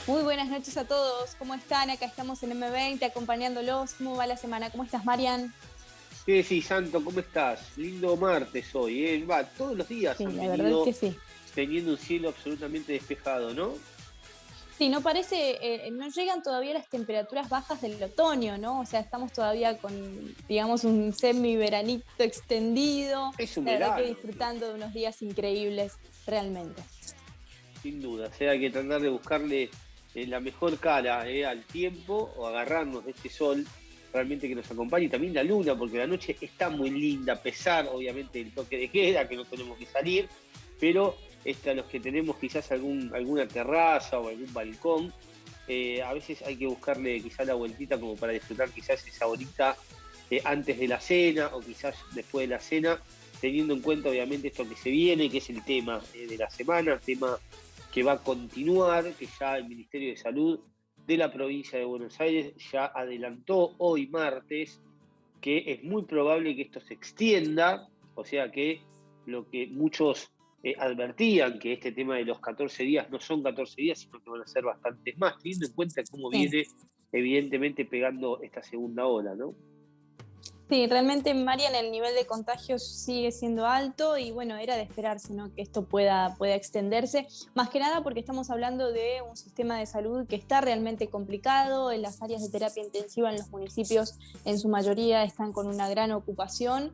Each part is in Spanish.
Muy buenas noches a todos, ¿cómo están? Acá estamos en M20 acompañándolos. ¿Cómo va la semana? ¿Cómo estás, Marian? ¿Qué decís, Santo? ¿Cómo estás? Lindo martes hoy, ¿eh? Va, todos los días Sí, han la verdad es que venido sí. teniendo un cielo absolutamente despejado, ¿no? Sí, no parece, no llegan todavía las temperaturas bajas del otoño, ¿no? O sea, estamos todavía con, digamos, un semi-veranito extendido. Es un La verdad que verano, disfrutando de unos días increíbles, realmente. sin duda. O sea, hay que tratar de buscarle la mejor cara al tiempo o agarrarnos de este sol realmente que nos acompañe. Y también la luna, porque la noche está muy linda, a pesar, obviamente, del toque de queda, que no tenemos que salir, pero los que tenemos quizás alguna terraza o algún balcón, a veces hay que buscarle quizás la vueltita como para disfrutar quizás esa horita antes de la cena o quizás después de la cena, teniendo en cuenta obviamente esto que se viene, que es el tema de la semana, el tema que va a continuar, que ya el Ministerio de Salud de la provincia de Buenos Aires ya adelantó hoy martes que es muy probable que esto se extienda, o sea que lo que muchos advertían, que este tema de los 14 días no son 14 días, sino que van a ser bastantes más, teniendo en cuenta cómo Sí. viene evidentemente pegando esta segunda ola, ¿no? Sí, realmente, Marian, el nivel de contagios sigue siendo alto y bueno, era de esperarse, ¿no? Que esto pueda extenderse, más que nada porque estamos hablando de un sistema de salud que está realmente complicado. En las áreas de terapia intensiva en los municipios en su mayoría están con una gran ocupación,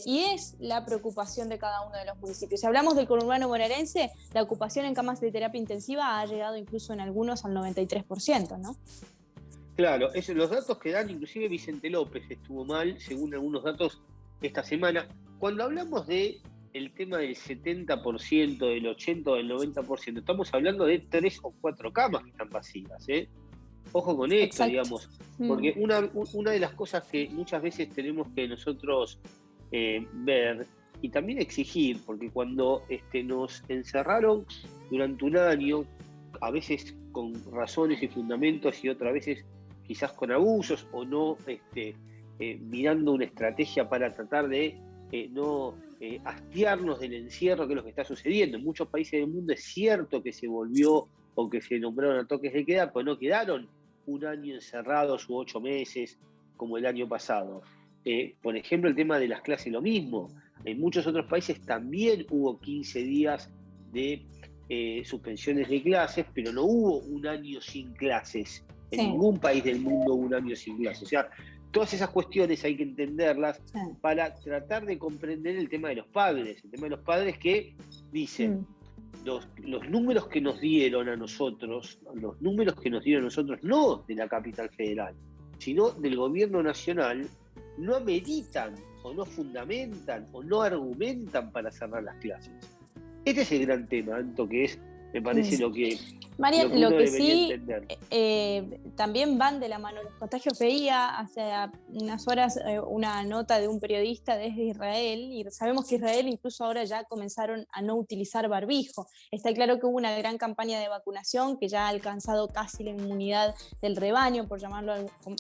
y es la preocupación de cada uno de los municipios. Si hablamos del conurbano bonaerense, la ocupación en camas de terapia intensiva ha llegado incluso en algunos al 93%, ¿no? Claro, los datos que dan, inclusive Vicente López estuvo mal, según algunos datos esta semana. Cuando hablamos de el tema del 70%, del 80% o del 90%, estamos hablando de 3 o 4 camas que están vacías, ¿eh? Ojo con esto, Exacto. digamos, porque una de las cosas que muchas veces tenemos que nosotros ver y también exigir, porque cuando nos encerraron durante un año, a veces con razones y fundamentos y otras veces quizás con abusos o no mirando una estrategia para tratar de no hastiarnos del encierro, que es lo que está sucediendo. En muchos países del mundo es cierto que se volvió o que se nombraron a toques de queda, pues no quedaron un año encerrados u 8 meses como el año pasado. Por ejemplo, el tema de las clases, lo mismo. En muchos otros países también hubo 15 días de suspensiones de clases, pero no hubo un año sin clases. En Sí, ningún país del mundo hubo un año sin clases. O sea, todas esas cuestiones hay que entenderlas sí. para tratar de comprender el tema de los padres. El tema de los padres que dicen, los números que nos dieron a nosotros, no de la capital federal, sino del gobierno nacional, no ameritan o no fundamentan o no argumentan para cerrar las clases. Este es el gran tema, Anto, que es, me parece, lo que Marian, lo uno que debería sí, entender. también van de la mano los contagios. Veía hace unas horas una nota de un periodista desde Israel, y sabemos que Israel incluso ahora ya comenzaron a no utilizar barbijo. Está claro que hubo una gran campaña de vacunación que ya ha alcanzado casi la inmunidad del rebaño, por llamarlo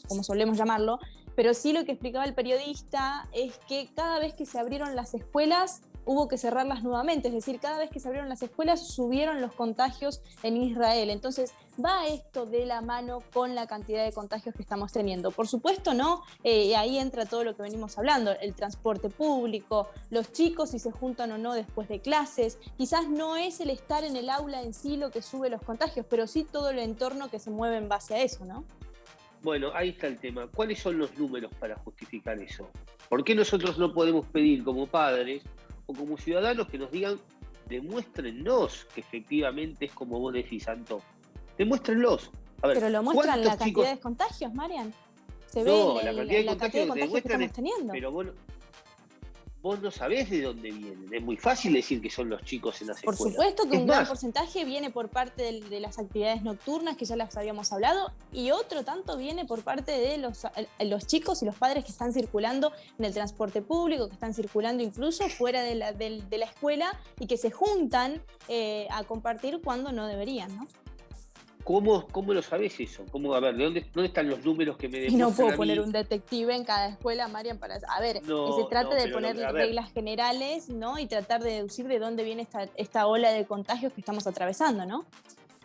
como solemos llamarlo, pero sí lo que explicaba el periodista es que cada vez que se abrieron las escuelas hubo que cerrarlas nuevamente, es decir, cada vez que se abrieron las escuelas subieron los contagios en Israel. Entonces, va esto de la mano con la cantidad de contagios que estamos teniendo. Por supuesto, ¿no? Ahí entra todo lo que venimos hablando, el transporte público, los chicos si se juntan o no después de clases. Quizás no es el estar en el aula en sí lo que sube los contagios, pero sí todo el entorno que se mueve en base a eso, ¿no? Bueno, ahí está el tema. ¿Cuáles son los números para justificar eso? ¿Por qué nosotros no podemos pedir como padres o como ciudadanos que nos digan, demuéstrennos que efectivamente es como vos decís, Santo? Demuéstrenlos. A ver, Pero lo muestran ¿cuántos la chicos? cantidad de contagios, Marian. Se ve No, la cantidad de la cantidad contagios de que te contagios que demuestran estamos es, teniendo. pero vos no sabés de dónde vienen. Es muy fácil decir que son los chicos en las Por escuelas. supuesto que Es un gran más, porcentaje viene por parte de las actividades nocturnas, que ya las habíamos hablado, y otro tanto viene por parte de los chicos y los padres que están circulando en el transporte público, que están circulando incluso fuera de la escuela y que se juntan a compartir cuando no deberían, ¿no? ¿cómo lo sabés eso? A ver, ¿dónde están los números que me Y no demuestran puedo a poner mí? un detective en cada escuela, Marian, para... A ver, que se No, trate no, de pero poner a ver, reglas generales, ¿no? Y tratar de deducir de dónde viene esta ola de contagios que estamos atravesando, ¿no?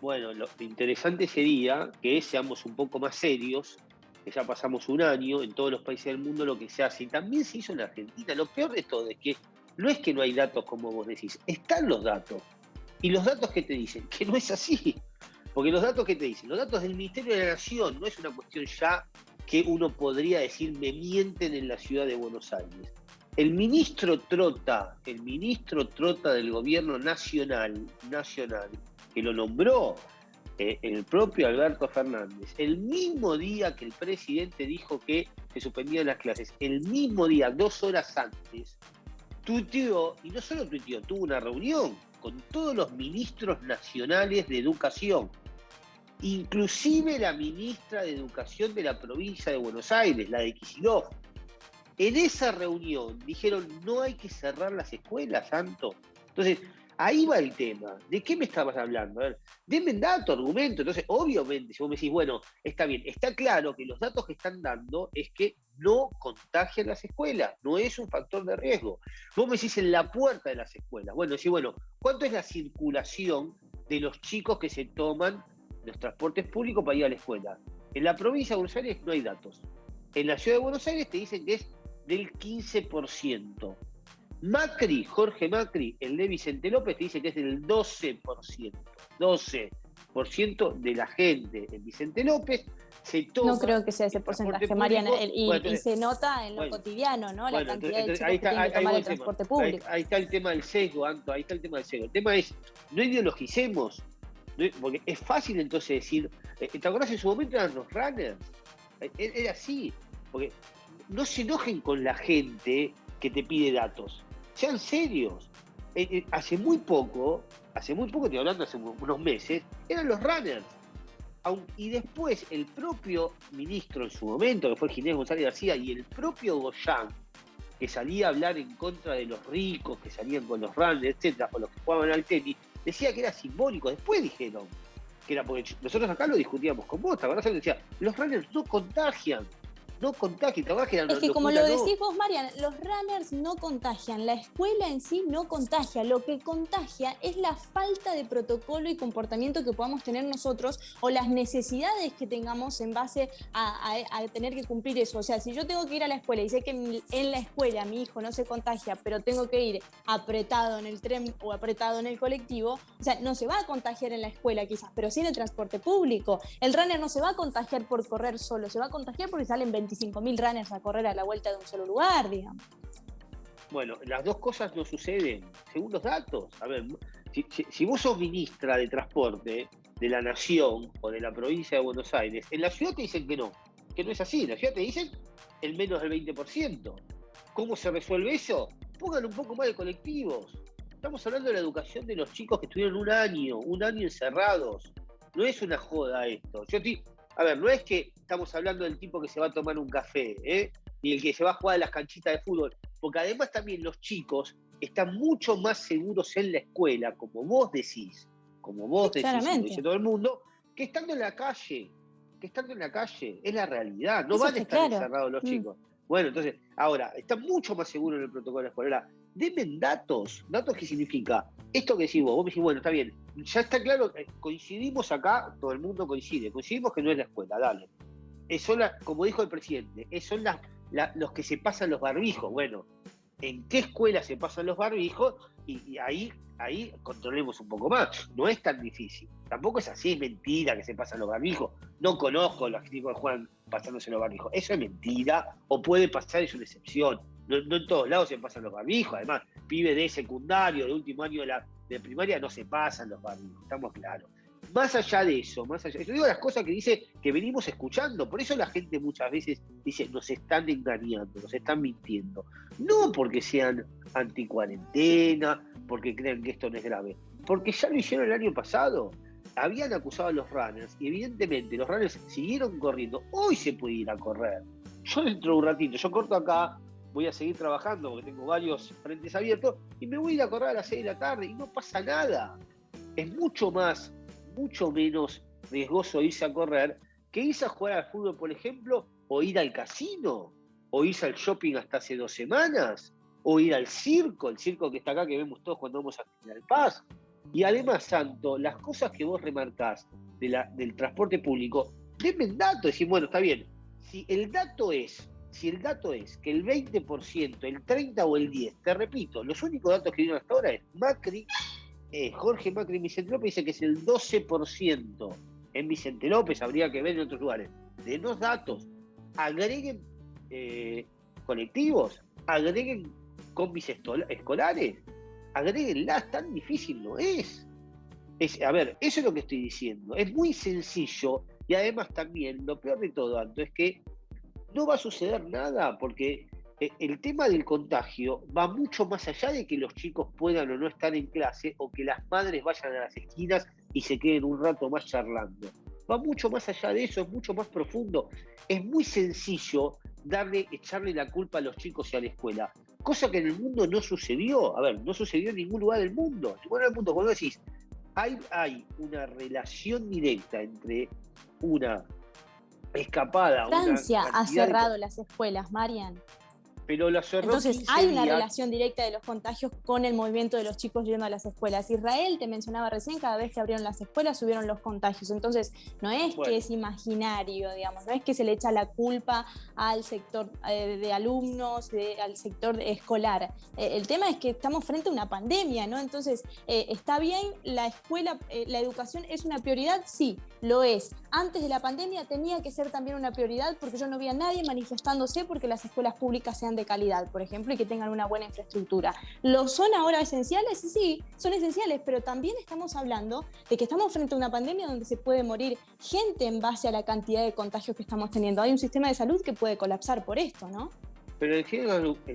Bueno, lo interesante sería que seamos un poco más serios, que ya pasamos un año en todos los países del mundo lo que se hace, y también se hizo en Argentina. Lo peor de todo es que no hay datos como vos decís, están los datos. Y los datos que te dicen, que no es así. Porque los datos que te dicen, los datos del Ministerio de la Nación, no es una cuestión ya que uno podría decir me mienten en la ciudad de Buenos Aires. El ministro Trota del gobierno nacional, que lo nombró el propio Alberto Fernández, el mismo día que el presidente dijo que se suspendían las clases, el mismo día, 2 horas antes, tuiteó, y no solo tuiteó, tuvo una reunión con todos los ministros nacionales de educación, inclusive la ministra de Educación de la provincia de Buenos Aires, la de Kicillof. En esa reunión dijeron, no hay que cerrar las escuelas, Santo. Entonces, ahí va el tema. ¿De qué me estabas hablando? A ver, denme dato, argumento. Entonces, obviamente, si vos me decís, bueno, está bien, está claro que los datos que están dando es que no contagian las escuelas, no es un factor de riesgo. Vos me decís en la puerta de las escuelas. Bueno, decís, bueno, ¿cuánto es la circulación de los chicos que se toman los transportes públicos para ir a la escuela? En la provincia de Buenos Aires no hay datos. En la ciudad de Buenos Aires te dicen que es del 15%. Macri, Jorge Macri, el de Vicente López, te dice que es del 12%. 12% de la gente en Vicente López se toma. No creo que sea ese porcentaje, Mariana, y se nota en lo cotidiano, ¿no? La cantidad de chicos que tienen que tomar el transporte público. Ahí está el tema del sesgo, Anto, ahí está el tema del sesgo. El tema es, no ideologicemos, porque es fácil entonces decir, ¿te acordás en su momento eran los runners? Era así, porque no se enojen con la gente que te pide datos, sean serios. Hace muy poco, estoy hablando hace unos meses, eran los runners. Y después el propio ministro en su momento, que fue Ginés González García, y el propio Goyán, que salía a hablar en contra de los ricos, que salían con los runners, etcétera, o los que jugaban al tenis, decía que era simbólico. Después dijeron que era porque nosotros acá lo discutíamos con vos, ¿te acordás? Decía, los runners no contagian. ¿Te acordás que eran Es que como lo decís vos, Marian, los runners no contagian, la escuela en sí no contagia, lo que contagia es la falta de protocolo y comportamiento que podamos tener nosotros o las necesidades que tengamos en base a tener que cumplir eso. O sea, si yo tengo que ir a la escuela y sé que en la escuela mi hijo no se contagia, pero tengo que ir apretado en el tren o apretado en el colectivo, o sea, no se va a contagiar en la escuela quizás, pero sí en el transporte público. El runner no se va a contagiar por correr solo, se va a contagiar porque salen 25.000 runners a correr a la vuelta de un solo lugar, digamos. Bueno, las dos cosas no suceden, según los datos. A ver, si vos sos ministra de Transporte de la Nación o de la provincia de Buenos Aires, en la ciudad te dicen que no es así. En la ciudad te dicen el menos del 20%. ¿Cómo se resuelve eso? Pongan un poco más de colectivos. Estamos hablando de la educación de los chicos que estuvieron un año encerrados. No es una joda esto. A ver, no es que estamos hablando del tipo que se va a tomar un café, ni el que se va a jugar a las canchitas de fútbol, porque además también los chicos están mucho más seguros en la escuela, como vos decís, como dice todo el mundo, que estando en la calle, es la realidad, no van a estar encerrados los chicos. Bueno, entonces, ahora, están mucho más seguros en el protocolo de la escuela. Ahora, denme datos ¿qué significa? Esto que decís vos me decís, bueno, está bien, ya está claro, coincidimos acá, todo el mundo coincidimos que no es la escuela, dale. Como dijo el presidente, son los que se pasan los barbijos. Bueno, ¿en qué escuela se pasan los barbijos? Y ahí controlemos un poco más. No es tan difícil. Tampoco es así, es mentira que se pasan los barbijos. No conozco los tipos que juegan pasándose los barbijos. Eso es mentira, o puede pasar, es una excepción. No en todos lados se pasan los barbijos. Además, pibes de secundario, de último año de primaria, no se pasan los barbijos, estamos claros. Más allá de eso, yo digo las cosas que dice que venimos escuchando, por eso la gente muchas veces dice, nos están engañando, nos están mintiendo. No porque sean anticuarentena, porque crean que esto no es grave, porque ya lo hicieron el año pasado. Habían acusado a los runners y evidentemente los runners siguieron corriendo. Hoy se puede ir a correr. Yo dentro de un ratito, yo corto acá, voy a seguir trabajando porque tengo varios frentes abiertos y me voy a ir a correr a las 6 de la tarde y no pasa nada. Es mucho menos riesgoso irse a correr que irse a jugar al fútbol, por ejemplo, o ir al casino, o irse al shopping hasta hace 2 semanas, o ir al circo, el circo que está acá, que vemos todos cuando vamos a General Paz. Y además, Santo, las cosas que vos remarcás del transporte público, denme datos, decir, bueno, está bien, si el dato es que el 20%, el 30% o el 10%, te repito, los únicos datos que dieron hasta ahora es Jorge Macri en Vicente López dice que es el 12% en Vicente López, habría que ver en otros lugares. De los datos, agreguen colectivos, agreguen combis escolares, agréguenlas, tan difícil no es. A ver, eso es lo que estoy diciendo. Es muy sencillo y además también, lo peor de todo, Anto, es que no va a suceder nada porque el tema del contagio va mucho más allá de que los chicos puedan o no estar en clase o que las madres vayan a las esquinas y se queden un rato más charlando. Va mucho más allá de eso, es mucho más profundo. Es muy sencillo echarle la culpa a los chicos y a la escuela. Cosa que en el mundo no sucedió. A ver, no sucedió en ningún lugar del mundo. En ningún lugar del mundo, cuando decís, hay una relación directa entre una escapada. Francia ha cerrado las escuelas, Marian. Pero lo cerró. Entonces hay una relación directa de los contagios con el movimiento de los chicos yendo a las escuelas. Israel, te mencionaba recién, cada vez que abrieron las escuelas subieron los contagios. Entonces no es que es imaginario, digamos, no es que se le echa la culpa al sector de alumnos, al sector escolar. El tema es que estamos frente a una pandemia, ¿no? Entonces, ¿está bien la escuela, la educación es una prioridad? Sí, lo es. Antes de la pandemia tenía que ser también una prioridad porque yo no vi a nadie manifestándose porque las escuelas públicas sean de calidad, por ejemplo, y que tengan una buena infraestructura. ¿Lo son ahora esenciales? Sí, son esenciales, pero también estamos hablando de que estamos frente a una pandemia donde se puede morir gente en base a la cantidad de contagios que estamos teniendo. Hay un sistema de salud que puede colapsar por esto, ¿no? Pero el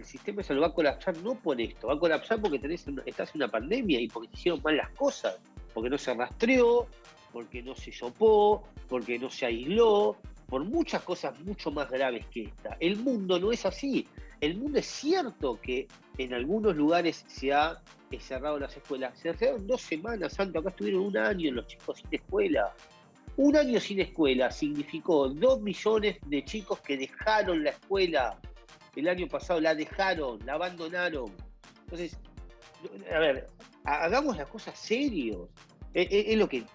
sistema de salud va a colapsar no por esto, va a colapsar porque estás en una pandemia y porque se hicieron mal las cosas, porque no se rastreó, porque no se sopó, porque no se aisló, por muchas cosas mucho más graves que esta. El mundo no es así. El mundo es cierto que en algunos lugares se ha cerrado las escuelas. Se cerraron 2 semanas, Santo. Acá estuvieron 1 año los chicos sin escuela. 1 año sin escuela significó 2 millones de chicos que dejaron la escuela. El año pasado la dejaron, la abandonaron. Entonces, a ver, hagamos las cosas serios. Es lo que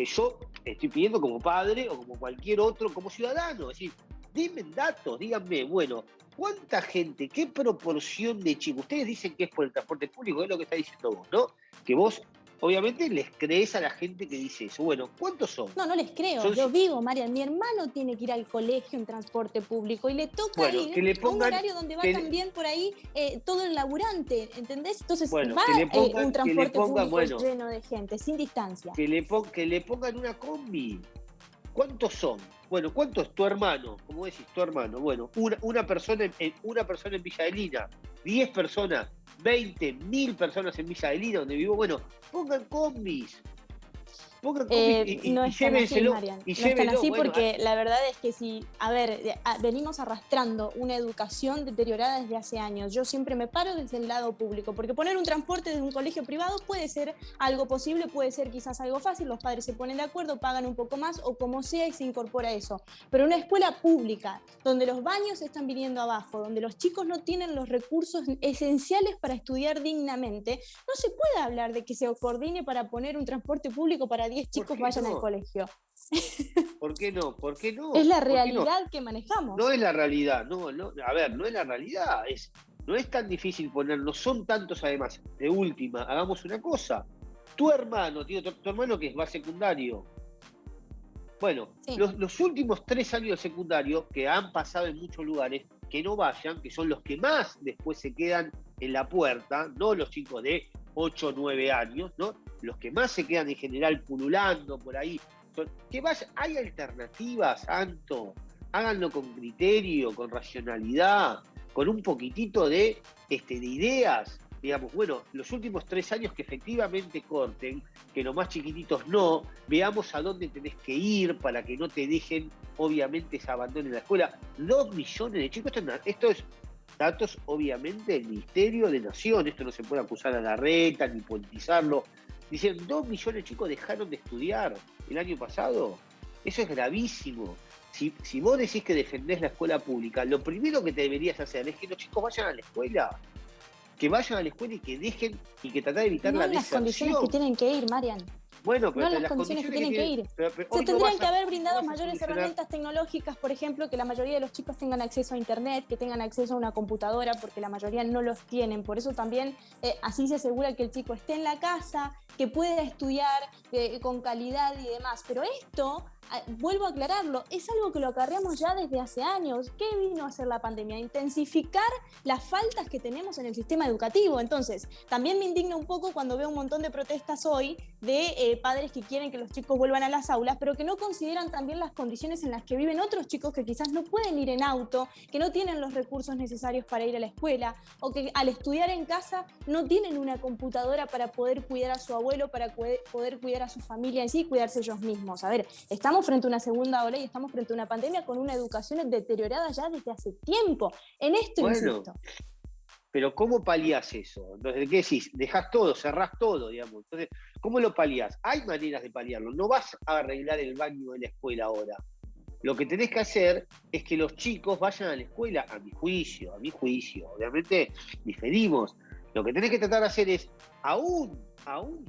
yo estoy pidiendo como padre o como cualquier otro, como ciudadano. Es decir, denme datos, díganme, bueno, ¿cuánta gente, qué proporción de chicos? Ustedes dicen que es por el transporte público, es lo que está diciendo vos, ¿no? Que vos, obviamente, les crees a la gente que dice eso. Bueno, ¿cuántos son? No les creo. Yo vivo, Marian, mi hermano tiene que ir al colegio en transporte público y le toca ir a un horario donde va también por ahí todo el laburante, ¿entendés? Entonces va un transporte público lleno de gente, sin distancia. Que le pongan una combi. ¿Cuántos son? Bueno, ¿cuánto es tu hermano? ¿Cómo decís, tu hermano? Bueno, una persona en Villa Adelina, 10 personas, 20, 1000 personas en Villa Adelina, donde vivo. Bueno, pongan combis. No están así, Marian. No están así porque la verdad es que venimos arrastrando una educación deteriorada desde hace años. Yo siempre me paro desde el lado público, porque poner un transporte desde un colegio privado puede ser algo posible, puede ser quizás algo fácil, los padres se ponen de acuerdo, pagan un poco más o como sea y se incorpora eso. Pero una escuela pública, donde los baños están viniendo abajo, donde los chicos no tienen los recursos esenciales para estudiar dignamente, no se puede hablar de que se coordine para poner un transporte público para 10 chicos vayan al colegio. ¿Por qué no? ¿Por qué no? Es la realidad que manejamos. No es la realidad, no es la realidad. No es tan difícil ponerlo, son tantos además. De última, hagamos una cosa. Tu hermano, tío, tu hermano que va secundario. Bueno, sí. Los últimos 3 años de secundario, que han pasado en muchos lugares, que no vayan, que son los que más después se quedan en la puerta, no los chicos de 8 o 9 años, ¿no? Los que más se quedan en general pululando por ahí. Que vaya, hay alternativas, Santo. Háganlo con criterio, con racionalidad, con un poquitito de ideas. Digamos, bueno, los últimos 3 años que efectivamente corten, que los más chiquititos no, veamos a dónde tenés que ir para que no te dejen, obviamente, se abandonen la escuela. 2 millones de chicos, esto es datos, obviamente, del Ministerio de Nación, esto no se puede acusar a Larreta ni politizarlo. Dicen, 2 millones de chicos dejaron de estudiar el año pasado. Eso es gravísimo. Si vos decís que defendés la escuela pública, lo primero que te deberías hacer es que los chicos vayan a la escuela. que vayan a la escuela y que dejen y que tratar de evitar la en las condiciones que deserción. tienen que ir, Marian. Bueno, pero No en las condiciones que tienen que ir. pero Se hoy no tendrían vas que a- haber no brindado vas a mayores solucionar. herramientas tecnológicas, por ejemplo, que la mayoría de los chicos tengan acceso a internet, que tengan acceso a una computadora, porque la mayoría no los tienen. Por eso también así se asegura que el chico esté en la casa, que pueda estudiar con calidad y demás. Pero esto, vuelvo a aclararlo, es algo que lo acarreamos ya desde hace años. ¿Qué vino a hacer la pandemia? Intensificar las faltas que tenemos en el sistema educativo. Entonces, también me indigna un poco cuando veo un montón de protestas hoy de padres que quieren que los chicos vuelvan a las aulas, pero que no consideran también las condiciones en las que viven otros chicos que quizás no pueden ir en auto, que no tienen los recursos necesarios para ir a la escuela, o que al estudiar en casa no tienen una computadora para poder cuidar a su abuelo, para poder cuidar a su familia en sí y cuidarse ellos mismos. A ver, estamos frente a una segunda ola y estamos frente a una pandemia con una educación deteriorada ya desde hace tiempo. En esto insisto. Pero ¿cómo paliás eso? Entonces, ¿qué decís? Dejás todo, cerrás todo, digamos. Entonces, ¿cómo lo paliás? Hay maneras de paliarlo. No vas a arreglar el baño de la escuela ahora. Lo que tenés que hacer es que los chicos vayan a la escuela, a mi juicio. Obviamente diferimos. Lo que tenés que tratar de hacer es, aún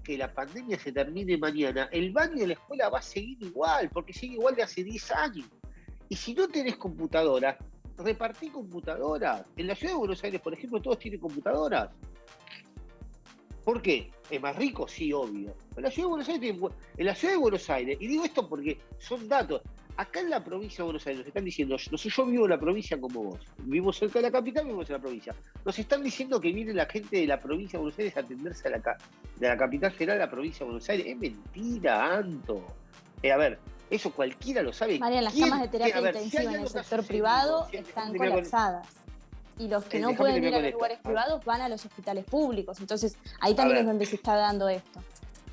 que la pandemia se termine mañana, el baño de la escuela va a seguir igual, porque sigue igual de hace 10 años. Y si no tenés computadoras, repartí computadoras. En la ciudad de Buenos Aires, por ejemplo, todos tienen computadoras. ¿Por qué? ¿Es más rico? Sí, obvio. En la ciudad de Buenos Aires, y digo esto porque son datos. Acá en la provincia de Buenos Aires nos están diciendo, no sé, yo vivo en la provincia como vos, vivimos cerca de la capital, vivimos en la provincia. Nos están diciendo que viene la gente de la provincia de Buenos Aires a atenderse de la capital federal a la provincia de Buenos Aires. Es mentira, Anto. A ver, eso cualquiera lo sabe. María, las camas de terapia intensiva en el sector privado están colapsadas. Y los que no pueden ir a los lugares privados van a los hospitales públicos. Entonces, ahí también es donde se está dando esto.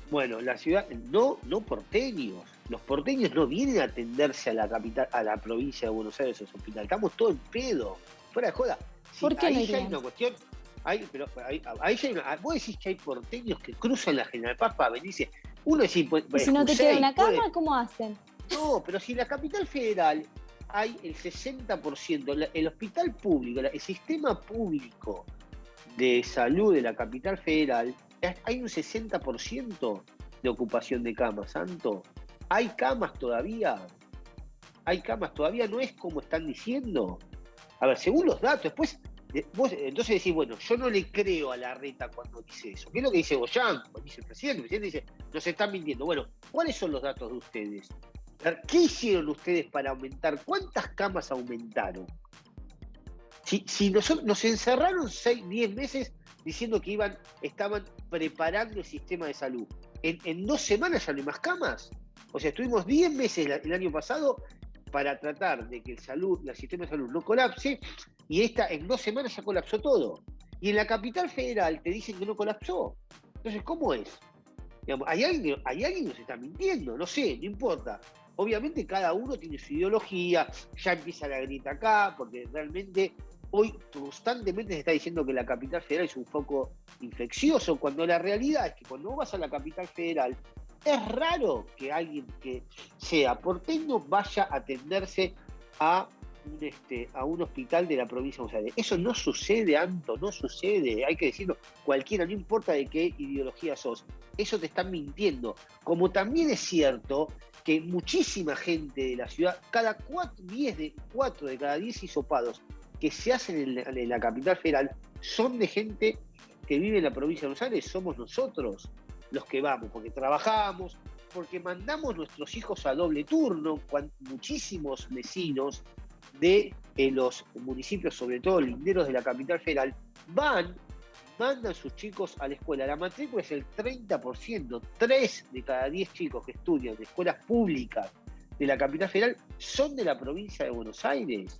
Bueno, la ciudad, no porteños. Los porteños no vienen a atenderse a la capital, a la provincia de Buenos Aires, a los hospitales. Estamos todos en pedo. Fuera de joda. Sí, ¿por qué ahí no ya hay una cuestión. Ahí ya hay una. Vos decís que hay porteños que cruzan la General Paz para venirse. Uno decís, pues. ¿Y si no te queda una cama, cómo hacen? No, pero si en la capital federal hay el 60%, el hospital público, el sistema público de salud de la capital federal, hay un 60% de ocupación de camas, Santo. ¿Hay camas todavía? No es como están diciendo. A ver, según los datos, después, vos entonces decís, bueno, yo no le creo a Larreta cuando dice eso. ¿Qué es lo que dice Goyán? Cuando dice el presidente dice, nos están mintiendo. Bueno, ¿cuáles son los datos de ustedes? ¿Qué hicieron ustedes para aumentar? ¿Cuántas camas aumentaron? Si nos encerraron 10 meses diciendo que estaban preparando el sistema de salud. En 2 semanas ya no hay más camas. O sea, estuvimos 10 meses el año pasado para tratar de que el sistema de salud no colapse, y en 2 semanas ya colapsó todo. Y en la capital federal te dicen que no colapsó. Entonces, ¿cómo es? Digamos, hay alguien que nos está mintiendo, no sé, no importa. Obviamente cada uno tiene su ideología, ya empieza la grita acá, porque realmente hoy constantemente se está diciendo que la capital federal es un foco infeccioso, cuando la realidad es que cuando vos vas a la capital federal, es raro que alguien que sea porteño vaya a atenderse a un hospital de la provincia de Buenos Aires. Eso no sucede, Anto, no sucede, hay que decirlo, cualquiera, no importa de qué ideología sos, eso te están mintiendo. Como también es cierto que muchísima gente de la ciudad, 4 de cada 10 hisopados que se hacen en la capital federal son de gente que vive en la provincia de Buenos Aires, somos nosotros los que vamos, porque trabajamos, porque mandamos nuestros hijos a doble turno, muchísimos vecinos de los municipios, sobre todo linderos de la capital federal, mandan sus chicos a la escuela. La matrícula es el 30%, 3 de cada 10 chicos que estudian en escuelas públicas de la capital federal son de la provincia de Buenos Aires.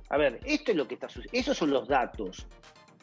A ver, esto es lo que está sucediendo, esos son los datos.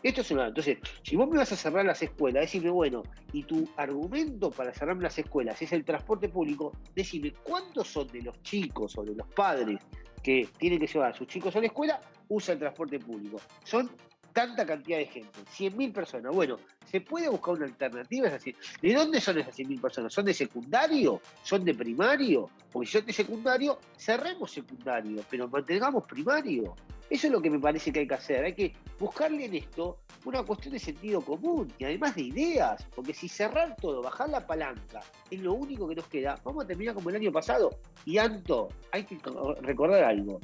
Entonces, si vos me vas a cerrar las escuelas, decime, bueno, y tu argumento para cerrarme las escuelas es el transporte público, decime, ¿cuántos son de los chicos o de los padres que tienen que llevar a sus chicos a la escuela usan el transporte público? Son tanta cantidad de gente, 100.000 personas. Bueno, ¿se puede buscar una alternativa? Es decir, ¿de dónde son esas 100.000 personas? ¿Son de secundario? ¿Son de primario? Porque si son de secundario, cerremos secundario, pero mantengamos primario. Eso es lo que me parece que hay que hacer. Hay que buscarle en esto una cuestión de sentido común y además de ideas, porque si cerrar todo, bajar la palanca, es lo único que nos queda, vamos a terminar como el año pasado. Y Anto, hay que recordar algo.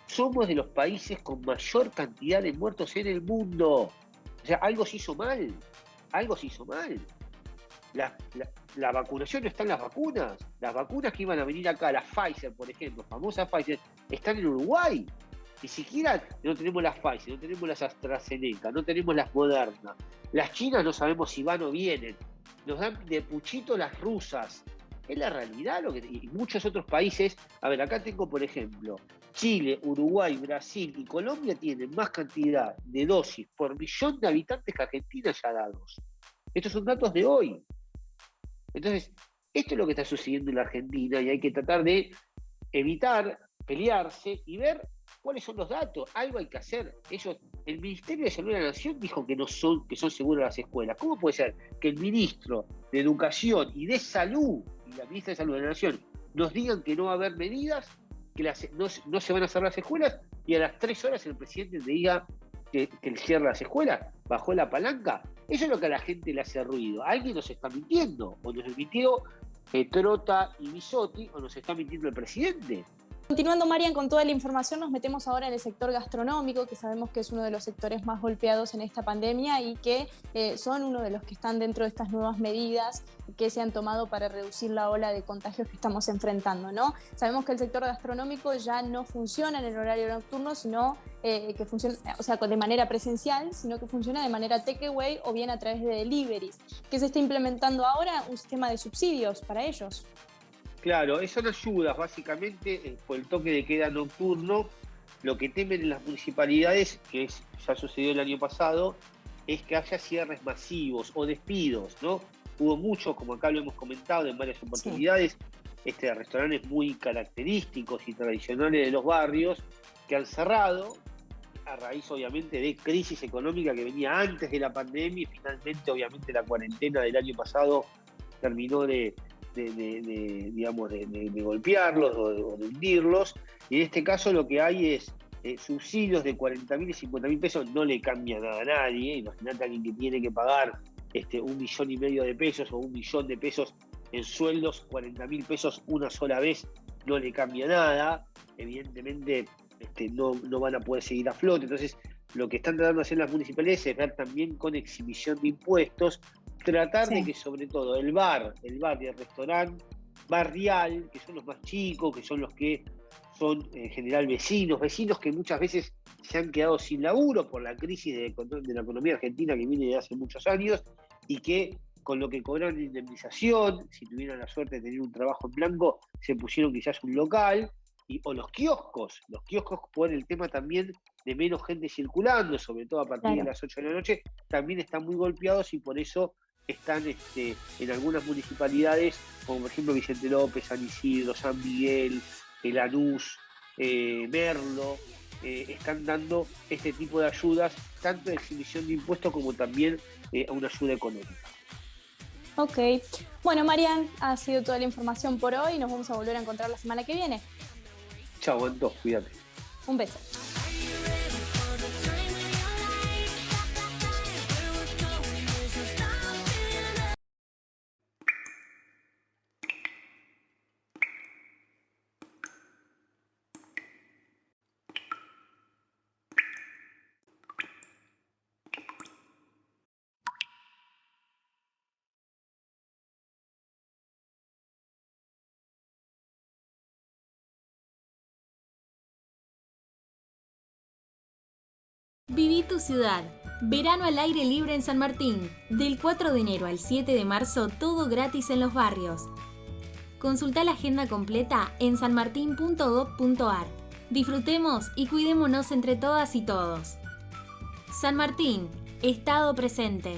Somos de los países con mayor cantidad de muertos en el mundo. O sea, algo se hizo mal. Algo se hizo mal. La vacunación no está en las vacunas. Las vacunas que iban a venir acá, la Pfizer, por ejemplo, famosa Pfizer, están en Uruguay. Ni siquiera no tenemos las Pfizer, no tenemos las AstraZeneca, no tenemos las Moderna. Las chinas no sabemos si van o vienen. Nos dan de puchito las rusas. Es la realidad y muchos otros países. A ver, acá tengo, por ejemplo, Chile, Uruguay, Brasil y Colombia tienen más cantidad de dosis por millón de habitantes que Argentina ya dados. Estos son datos de hoy. Entonces, esto es lo que está sucediendo en la Argentina y hay que tratar de evitar pelearse y ver cuáles son los datos. Algo hay que hacer. El Ministerio de Salud de la Nación dijo que son seguras las escuelas. ¿Cómo puede ser que el ministro de Educación y de Salud y la ministra de Salud de la Nación nos digan que no va a haber medidas, que no se van a cerrar las escuelas, y a las 3 horas el presidente te diga que cierra las escuelas? ¿Bajó la palanca? Eso es lo que a la gente le hace ruido. Alguien nos está mintiendo, o nos mintió Trota y Bisotti, o nos está mintiendo el presidente. Continuando, Marian, con toda la información, nos metemos ahora en el sector gastronómico, que sabemos que es uno de los sectores más golpeados en esta pandemia y que son uno de los que están dentro de estas nuevas medidas que se han tomado para reducir la ola de contagios que estamos enfrentando, ¿no? Sabemos que el sector gastronómico ya no funciona en el horario nocturno, sino que funciona, o sea, de manera presencial, sino que funciona de manera takeaway o bien a través de deliveries. ¿Qué se está implementando ahora? Un sistema de subsidios para ellos. Claro, son ayudas básicamente por el toque de queda nocturno. Lo que temen en las municipalidades, ya sucedió el año pasado, es que haya cierres masivos o despidos, ¿no? Hubo muchos, como acá lo hemos comentado en varias oportunidades, restaurantes muy característicos y tradicionales de los barrios que han cerrado a raíz obviamente de crisis económica que venía antes de la pandemia, y finalmente obviamente la cuarentena del año pasado terminó de golpearlos o de hundirlos, y en este caso lo que hay es subsidios de 40.000 y 50.000 pesos. No le cambia nada a nadie. Imagínate a alguien que tiene que pagar 1,5 millones de pesos o 1 millón de pesos en sueldos, 40.000 pesos una sola vez, no le cambia nada. Evidentemente no van a poder seguir a flote. Entonces, lo que están tratando de hacer las municipalidades es ver también con exhibición de impuestos, tratar de que sobre todo el bar y el restaurante barrial, que son los más chicos, que son los que son en general vecinos que muchas veces se han quedado sin laburo por la crisis de la economía argentina que viene de hace muchos años, y que con lo que cobran de indemnización, si tuvieran la suerte de tener un trabajo en blanco, se pusieron quizás un local, o los kioscos por el tema también de menos gente circulando, sobre todo a partir de las 8 de la noche, también están muy golpeados, y por eso están en algunas municipalidades, como por ejemplo Vicente López, San Isidro, San Miguel, Lanús, Merlo, están dando este tipo de ayudas, tanto de exhibición de impuestos como también a una ayuda económica. Ok. Bueno, Marian, ha sido toda la información por hoy. Nos vamos a volver a encontrar la semana que viene. Chao, Anto, cuídate. Un beso. Viví tu ciudad. Verano al aire libre en San Martín. Del 4 de enero al 7 de marzo, todo gratis en los barrios. Consulta la agenda completa en sanmartin.gov.ar. Disfrutemos y cuidémonos entre todas y todos. San Martín, Estado presente.